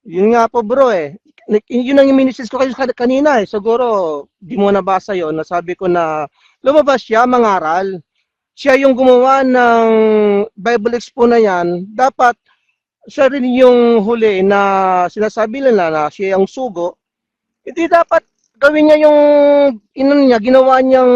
Yun nga po bro eh. Yun ang minisis ko kayo kanina eh. Siguro, di mo nabasa yon. Nasabi ko na lumabas siya, mangaral. Siya yung gumawa ng Bible Expo na yan. Dapat siya rin yung huli na sinasabi nila na siya yung sugo. Hindi dapat gawin niya yung niya, ginawa niyang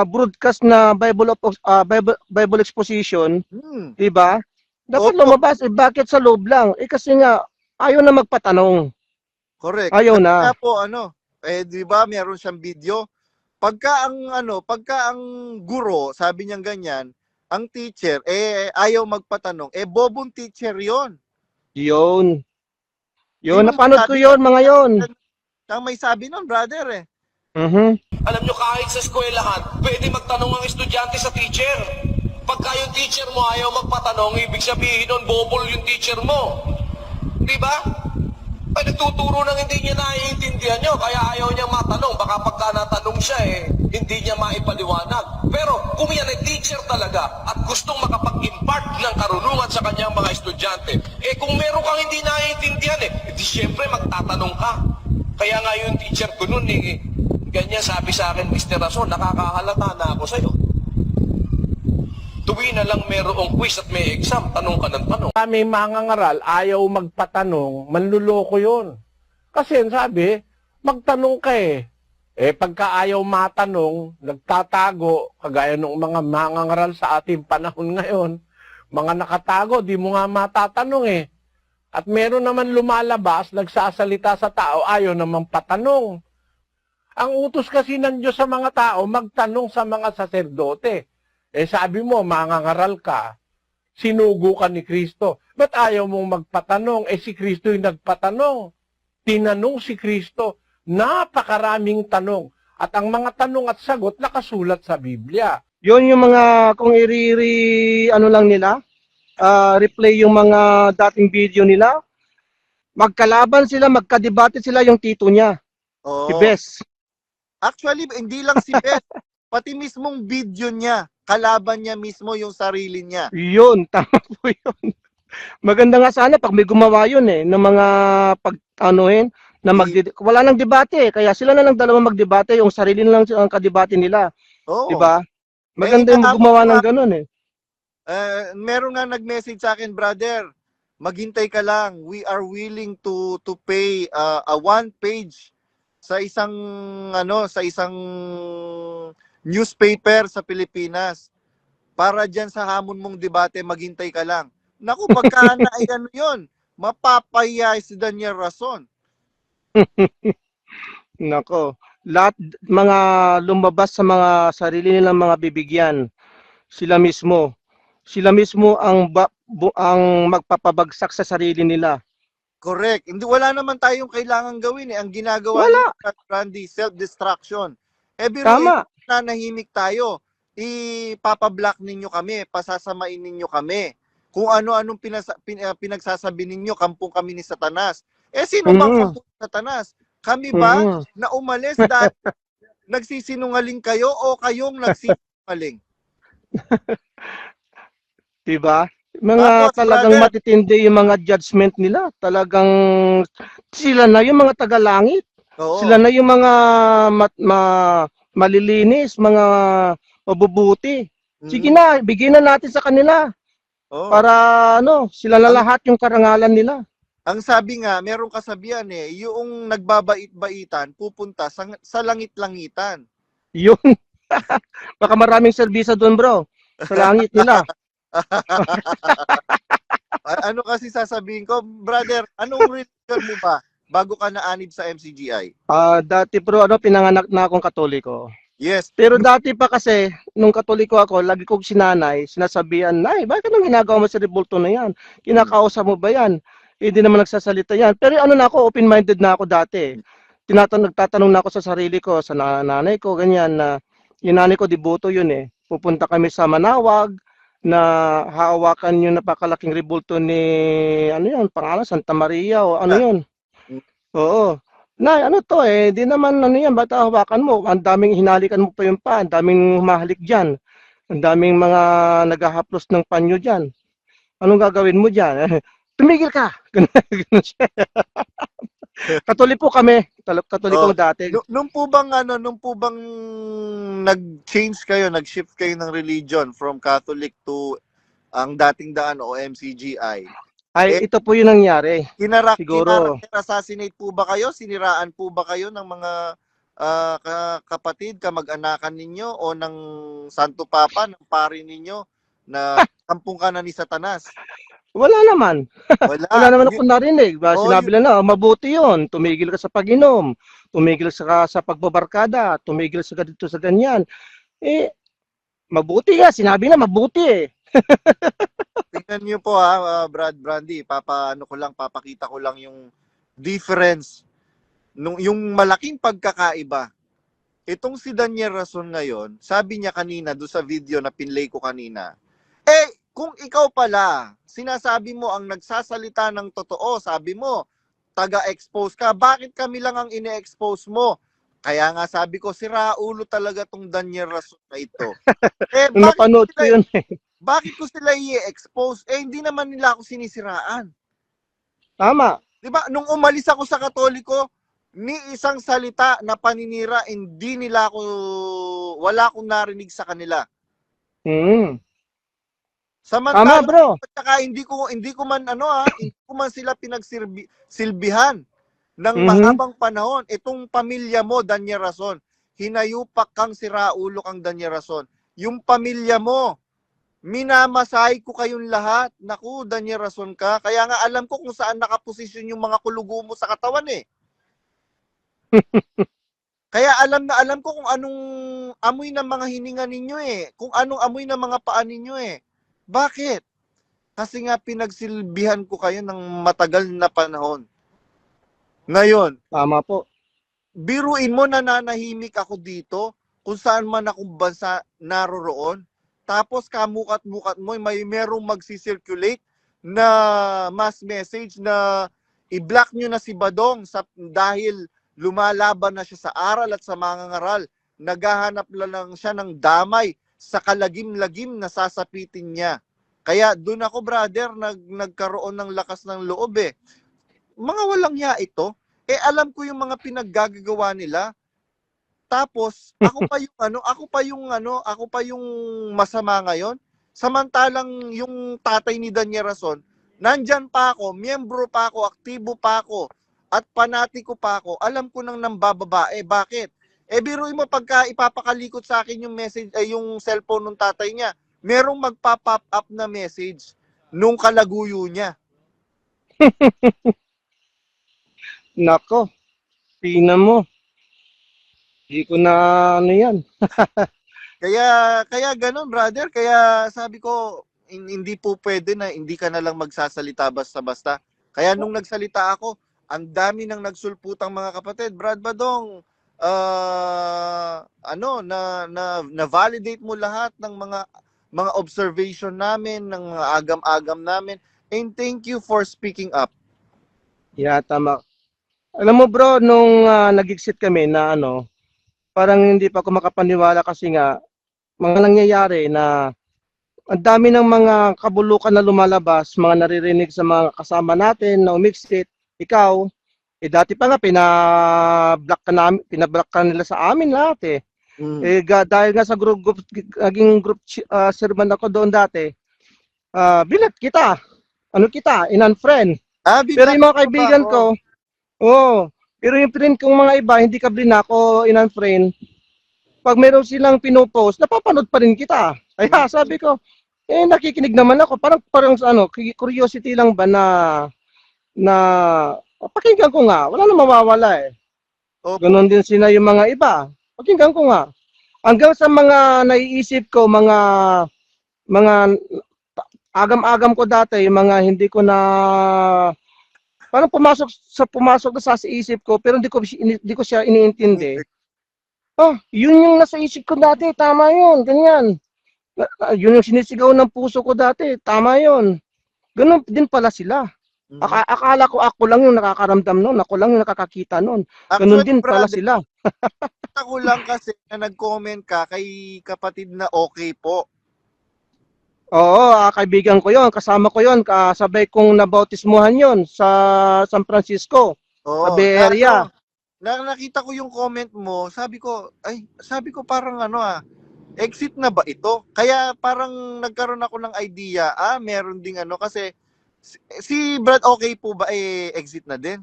broadcast na Bible exposition, Hmm. 'di ba? Dapat Opo, lumabas bakit sa loob lang? Kasi nga ayaw na magpatanong. correct. Ayaw Kasi nga na. po di ba meron siyang video. Pagka ang guro, sabi niyang ganyan, ang teacher ayaw magpatanong, bobong teacher 'yon. 'Yun. 'Yun Sino napanood ko sabi 'yon mga 'yon. Siyang may sabi nun, brother Mhm. Alam nyo, kahit sa eskwelahan, pwede magtanong ang estudyante sa teacher. Pagka yung teacher mo ayaw magpatanong, ibig sabihin nun, bobol yung teacher mo. Di ba? Ay, nagtuturo ng hindi niya naiintindihan nyo, kaya ayaw niyang matanong. Baka pagka natanong siya, hindi niya maipaliwanag. Pero kung yan ay teacher talaga at gustong makapag-impart ng karunungan sa kanyang mga estudyante, kung meron kang hindi naiintindihan, di syempre magtatanong ka. Kaya nga yung teacher ko nun, ganyan sabi sa akin, Mr. Rason, nakakahalata na ako sa'yo. Tuwi na lang merong quiz at may exam, tanong ka ng tanong. May mangangaral, ayaw magpatanong, manluloko yun. Kasi sabi, magtanong ka eh. Pagka ayaw matanong, nagtatago, kagaya ng mga mangangaral sa ating panahon ngayon, mga nakatago, di mo nga matatanong eh. At meron naman lumalabas, nagsasalita sa tao, ayaw naman patanong. Ang utos kasi ng Diyos sa mga tao, magtanong sa mga saserdote. Sabi mo, mangangaral ka, sinugo ka ni Kristo. Ba't ayaw mong magpatanong? Si Kristo yung nagpatanong. Tinanong si Kristo, napakaraming tanong. At ang mga tanong at sagot nakasulat sa Biblia. 'Yun yung mga kung ano lang nila, replay yung mga dating video nila. Magkalaban sila, magkadebate sila yung tito niya, si Oo. Bes. Actually, hindi lang si Beth, pati mismong video niya, kalaban niya mismo yung sarili niya. Yun, tama po yun. Maganda nga sana pag may gumawa yun ng mga pag-anuhin, na wala nang debate kaya sila na lang dalawa magdebate, yung sarili na lang ang kadebate nila. Di Oo. ba? Maganda yung gumawa ng ganun Meron nga nag-message sa akin, brother, maghintay ka lang. We are willing to pay a one page sa isang newspaper sa Pilipinas para diyan sa hamon mong debate, maghintay ka lang. Naku, pagka ay yun, mapapaya si Daniel Rason. Nako, lahat mga lumabas sa mga sarili nilang mga bibigyan, sila mismo ang magpapabagsak sa sarili nila. Correct. Wala naman tayong kailangan gawin Ang ginagawa Wala. ni Randy, self-destruction. Tama. Nanahimik tayo. Ipapablock ninyo kami, pasasamain ninyo kami. Kung ano-anong pinagsasabi ninyo, kampung kami ni Satanas. Sino bang kampung ni Satanas? Kami ba na umalis dahil nagsisinungaling kayo o kayong nagsisinungaling? Diba? Mga Tapos, talagang brother, matitindi yung mga judgment nila. Talagang sila na yung mga tagalangit. oo. Sila na yung mga malilinis, mga mabubuti. Sige na, bigyan na natin sa kanila. Oo. Para sila na lahat yung karangalan nila. Ang sabi nga, merong kasabihan yung nagbabait-baitan, pupunta sa langit-langitan. Yun. Baka maraming serbisa doon, bro. Sa langit nila. Ano kasi sasabihin ko, brother, anong religion mo ba bago ka naanib sa MCGI? Dati bro, pinanganak na akong Katoliko. Yes. Pero dati pa kasi, nung Katoliko ako, lagi kong sinanay, sinasabihan, Nay, bakit anong ginagawa mo sa rebulto na yan? Kinakausap mo ba yan? Hindi naman nagsasalita yan. Pero open-minded na ako dati. Nagtatanong na ako sa sarili ko, sa nanay ko, ganyan, na yung nanay ko, devoto yun Pupunta kami sa Manawag, na hawakan yung napakalaking rebulto ni, pangalan, Santa Maria, o yun. Oo. Nay, di naman yan, ba't hawakan mo? Ang daming hinalikan mo pa yung ang daming humahalik dyan. Ang daming mga naghahaplos ng panyo dyan. Anong gagawin mo dyan? tumigil ka. Ganun siya. Katolik po kami. Katoliko dati. Nung po bang nag-change kayo, nag-shift kayo ng religion from Catholic to ang dating daan o MCGI? Ay, ito po yung nangyari. Siguro. Assassinate po ba kayo? Siniraan po ba kayo ng mga kapatid, kamag-anakan ninyo o ng Santo Papa, ng pari ninyo na kampung ka na ni Satanas? Wala naman. Wala naman ako narinig. Sinabi lang na, mabuti yon. Tumigil ka sa pag-inom. Tumigil ka sa pagbabarkada. Tumigil ka dito sa ganyan. Eh, mabuti nga. Sinabi na, mabuti eh. Tingnan niyo po Brandy, papakita ko lang yung difference yung malaking pagkakaiba. Itong si Daniel Rason ngayon, sabi niya kanina do sa video na pinlay ko kanina, kung ikaw pala, sinasabi mo ang nagsasalita ng totoo, sabi mo, taga-expose ka, bakit kami lang ang ine-expose mo? Kaya nga sabi ko, sira ulo talaga tong Daniel Rason na ito. Napanood ko yun eh. Bakit ko sila i-expose? Hindi naman nila ako sinisiraan. Tama. Diba, nung umalis ako sa Katoliko, ni isang salita na paninira, wala akong narinig sa kanila. Samantala, bro. Saka hindi ko man sila pinagsilbihan ng mahabang panahon. Itong pamilya mo, Daniel Rason, hinayupak kang siraulo kang Daniel Rason. Yung pamilya mo, minamasahe ko kayong lahat. Naku, Daniel Rason ka. Kaya nga alam ko kung saan nakaposisyon yung mga kulugo mo sa katawan eh. Kaya alam ko kung anong amoy ng mga hininga ninyo eh. Kung anong amoy ng mga paa ninyo eh. Bakit? Kasi nga pinagsilbihan ko kayo ng matagal na panahon. Ngayon, tama po. Biruin mo, nananahimik ako dito kung saan man akong bansa naroroon. Tapos kamukat-mukat mo, merong magsisirculate na mass message na i-block nyo na si Badong dahil lumalaban na siya sa aral at sa mga ngaral. Naghahanap lang siya ng damay sa kalagim-lagim na sasapitin niya. Kaya doon ako, brother, nagkaroon ng lakas ng loob eh. Mga walang ya ito. Alam ko yung mga pinaggagawa nila. Tapos ako pa yung masama ngayon. Samantalang yung tatay ni Daniel Rason, nandyan pa ako, miyembro pa ako, aktibo pa ako, at panatiko pa ako. Alam ko nang nambababae. Bakit? Biruin mo pagka ipapakalikot sa akin yung message, yung cellphone ng tatay niya, merong magpa-pop up na message nung kalaguyo niya. Nako, tingnan mo. Hindi ko na yan. Kaya ganun, brother. Kaya sabi ko, hindi po pwede na hindi ka na lang magsasalita basta-basta. Kaya nung nagsalita ako, ang dami nang nagsulputang mga kapatid. Brad Badong, na-validate mo lahat ng mga observation namin, ng mga agam-agam namin. And thank you for speaking up. Yeah, tama. Alam mo bro, nung nag-exit kami na parang hindi pa ako makapaniwala kasi nga, mga nangyayari na ang dami ng mga kabulukan na lumalabas, mga naririnig sa mga kasama natin na umixit. Ikaw, dati pa nga pinablock ka nila sa amin lahat eh. Dahil nga sa naging group chairman ako doon dati, bilat kita. In-unfriend. Pero yung mga kaibigan ko, pero yung friend kong mga iba, hindi ka ako in-unfriend. Pag meron silang pinopost, napapanood pa rin kita. Kaya sabi ko, nakikinig naman ako. Parang curiosity lang ba na pakinggan ko nga. Wala na mawawala eh. Ganon din sila yung mga iba. Pakinggan ko nga. Hanggang sa mga naiisip ko, mga agam-agam ko dati, yung mga hindi ko na parang pumasok na sa isip ko pero hindi ko siya iniintindi. Yun yung nasa isip ko dati, tama yun, ganyan. Yun yung sinisigaw ng puso ko dati, tama yun. Ganun din pala sila. Akala ko ako lang yung nakakaramdam noon, ako lang yung nakakakita noon. Ganun din pala sila. Ako lang kasi na nag-comment ka kay kapatid na okay po. Oo, kaibigan ko yon, kasama ko yon, kasabay kong nabautismuhan yon sa San Francisco, sa Oo, Bay na ano, Area. nakita ko yung comment mo, sabi ko parang exit na ba ito? Kaya parang nagkaroon ako ng idea, meron ding kasi si Brad okay po ba exit na din?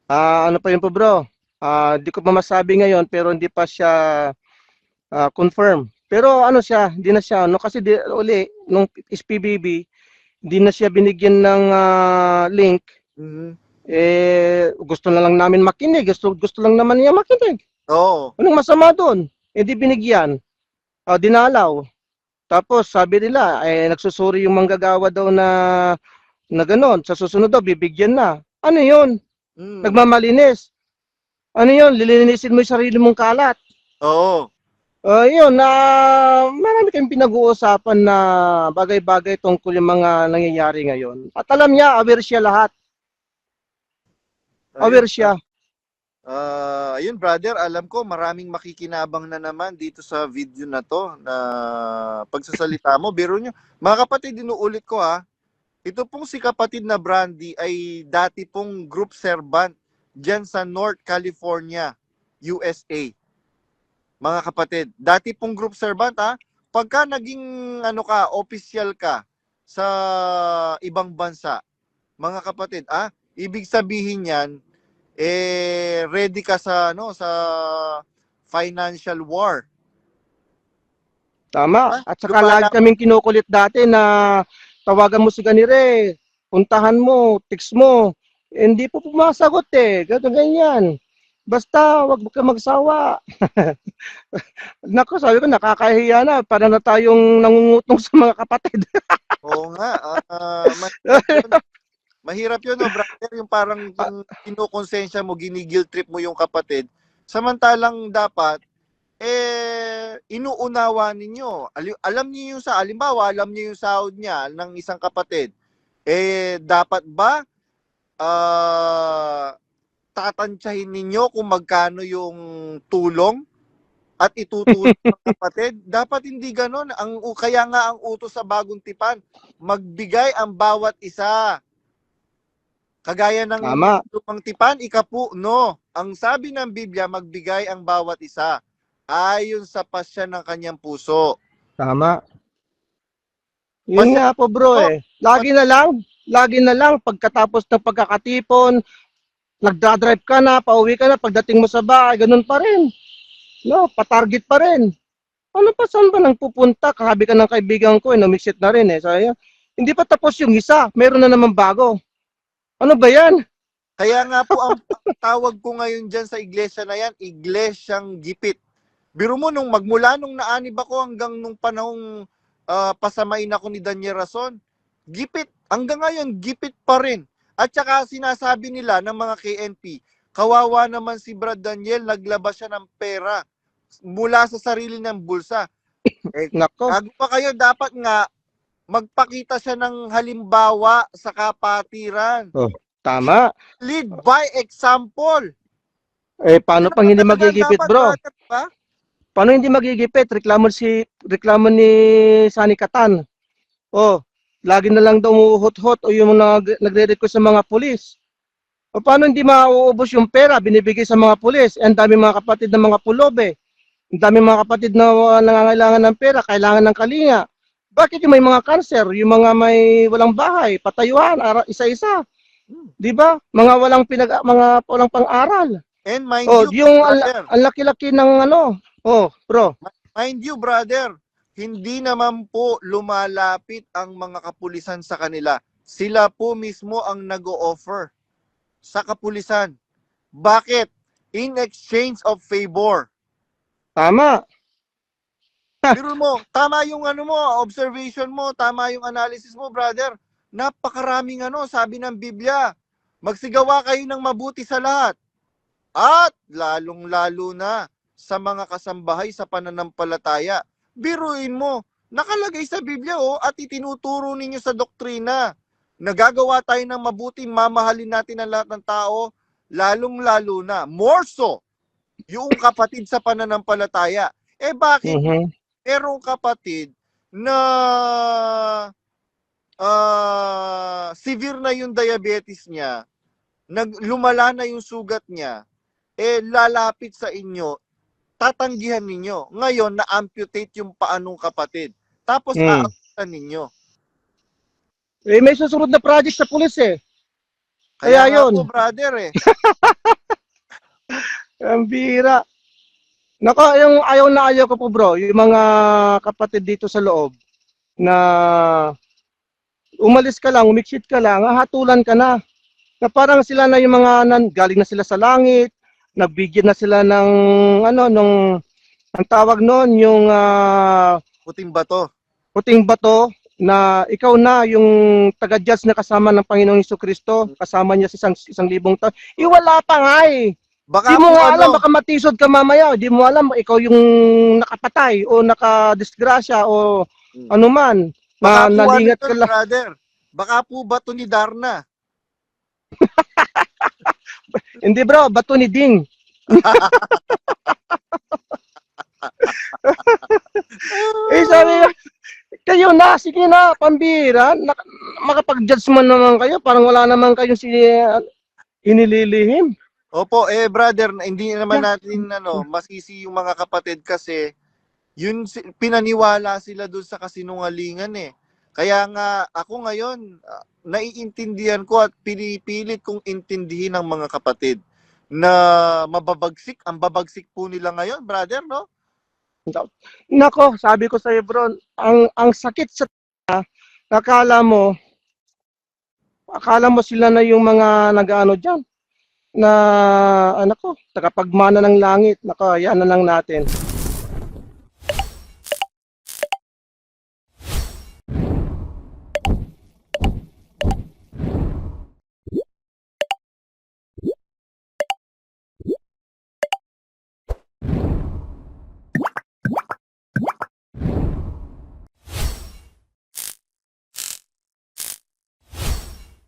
Ano pa yun po bro? Di ko pa masabi ngayon pero hindi pa siya confirm. Pero ano siya, hindi na siya, no, kasi uli, nung SPBB, hindi na siya binigyan ng link. Mhm. Gusto na lang namin makinig, gusto lang naman niya makinig. Oo. Anong masama doon? Hindi binigyan, dinalaw. Tapos sabi nila, nagsusuri yung manggagawa daw na ganon. Sa susunod daw, bibigyan na. Ano yun? Mm. Nagmamalinis. Ano yun? Lilinisin mo yung sarili mong kalat. Oo. Yun, marami kayong pinag-uusapan na bagay-bagay tungkol yung mga nangyayari ngayon. At alam niya, aware siya lahat. Aware siya. Ayun brother, alam ko maraming makikinabang na naman dito sa video na to na pagsasalita mo. Biro nyo, mga kapatid, inuulit ko ito pong si kapatid na Brandy ay dati pong group servant dyan sa North California, USA. Mga kapatid, dati pong group servant pagka naging official ka sa ibang bansa, mga kapatid, ibig sabihin yan, ready ka sa financial war. Tama. At saka lagi kaming kinukulit dati na tawagan mo si Ganire, puntahan mo, text mo. Hindi po pumasagot ganyan. Basta wag ka magsawa. Nako, sabi ko nakakahiya na, para na tayong nangungutong sa mga kapatid. Oo nga, mahirap yun, brother, yung parang kinukonsensya mo, ginigil trip mo yung kapatid. Samantalang dapat, inuunawa ninyo. Alam niyo yung alam niyo yung sahod niya ng isang kapatid. Dapat ba, tatantyahin ninyo kung magkano yung tulong at itutulong ng kapatid? Dapat hindi ganon. Kaya nga ang utos sa Bagong Tipan, magbigay ang bawat isa. Kagaya ng lumang tipan, ikapuno. Ang sabi ng Biblia, magbigay ang bawat isa ayon sa pasya ng kanyang puso. Tama. Yun nga po bro Lagi na lang pagkatapos ng pagkakatipon, nagdadrive ka na, pauwi ka na, pagdating mo sa bahay, ganun pa rin. No, patarget pa rin. Ano pa, saan ba nang pupunta? Kahabi ka ng kaibigan ko, namixit na rin Sabi, hindi pa tapos yung isa, meron na naman bago. Ano ba yan? Kaya nga po ang tawag ko ngayon dyan sa iglesia na yan, iglesyang gipit. Biro mo, magmula nung naanib ako hanggang nung panahong pasamain ako ni Daniel Rason, gipit. Hanggang ngayon, gipit pa rin. At saka sinasabi nila ng mga KNP, kawawa naman si Brad Daniel, naglabas siya ng pera mula sa sarili ng bulsa. Nako. Bago pa kayo, dapat nga magpakita siya ng halimbawa sa kapatiran. Tama. Lead by example. Paano pang hindi magigipit, bro? Paano hindi magigipit? Reklamo ni Sani Catan. Lagi na lang daw umuhot-hot o yung nagre-request sa mga pulis. Paano hindi mauubos yung pera binibigay sa mga pulis? Ang dami mga kapatid ng mga pulobe. Ang dami mga kapatid na nangangailangan ng pera, kailangan ng kalinga. Bakit yung may mga cancer, yung mga may walang bahay, patayuan, isa-isa? 'Di ba? Mga walang pang-aral. And mind you, yung ang laki-laki ng bro. Mind you, brother, hindi naman po lumalapit ang mga kapulisan sa kanila. Sila po mismo ang nag-o-offer sa kapulisan. Bakit? In exchange of favor. Tama. Pero mo, tama yung observation mo, tama yung analysis mo, brother. Napakaraming sabi ng Biblia, magsigawa kayo ng mabuti sa lahat. At lalong-lalo na sa mga kasambahay sa pananampalataya. Biruin mo, nakalagay sa Biblia at itinuturo ninyo sa doktrina. Nagagawa tayo ng mabuti, mamahalin natin ang lahat ng tao, lalong-lalo na, more so, yung kapatid sa pananampalataya. Bakit? Merong kapatid na severe na yung diabetes niya, lumala na yung sugat niya, lalapit sa inyo, tatanggihan ninyo. Ngayon, na-amputate yung paanong kapatid. Tapos, aabutan ninyo. May susunod na project sa pulis eh. Kaya Kaya nga yun. po, brother Ang bira. Nako, yung ayaw na ayaw ko po bro, yung mga kapatid dito sa loob na umalis ka lang, umiksit ka lang, hatulan ka na. Na parang sila na yung mga galing na sila sa langit, nagbigyan na sila ng ang tawag noon, yung Puting bato. puting bato na ikaw na yung taga-judge na kasama ng Panginoong Jesucristo, kasama niya sa isang libong taon. Wala pa nga eh. Baka Di mo po, nga alam, baka matisod ka mamaya. Di mo alam, ikaw yung nakapatay o nakadisgrasya o ano man. baka po Nalingat ano ka yun, lang. brother. Baka po bato ni Darna. Hindi bro, bato ni Ding. Sabi niya, kayo na, sige na, pambira. Makapag-judge man naman kayo, parang wala naman kayong inililihim. Opo, brother, hindi naman natin masisi yung mga kapatid kasi yun pinaniwala sila doon sa kasinungalingan eh. Kaya nga ako ngayon naiintindihan ko at pinipilit kong intindihin ng mga kapatid na ang babagsik po nila ngayon, brother, no? Nako, sabi ko sa iyo bro, ang sakit sa akala mo sila na yung mga nag-ano diyan na anak ko, tagapagmana ng langit. Nako, yan na lang natin.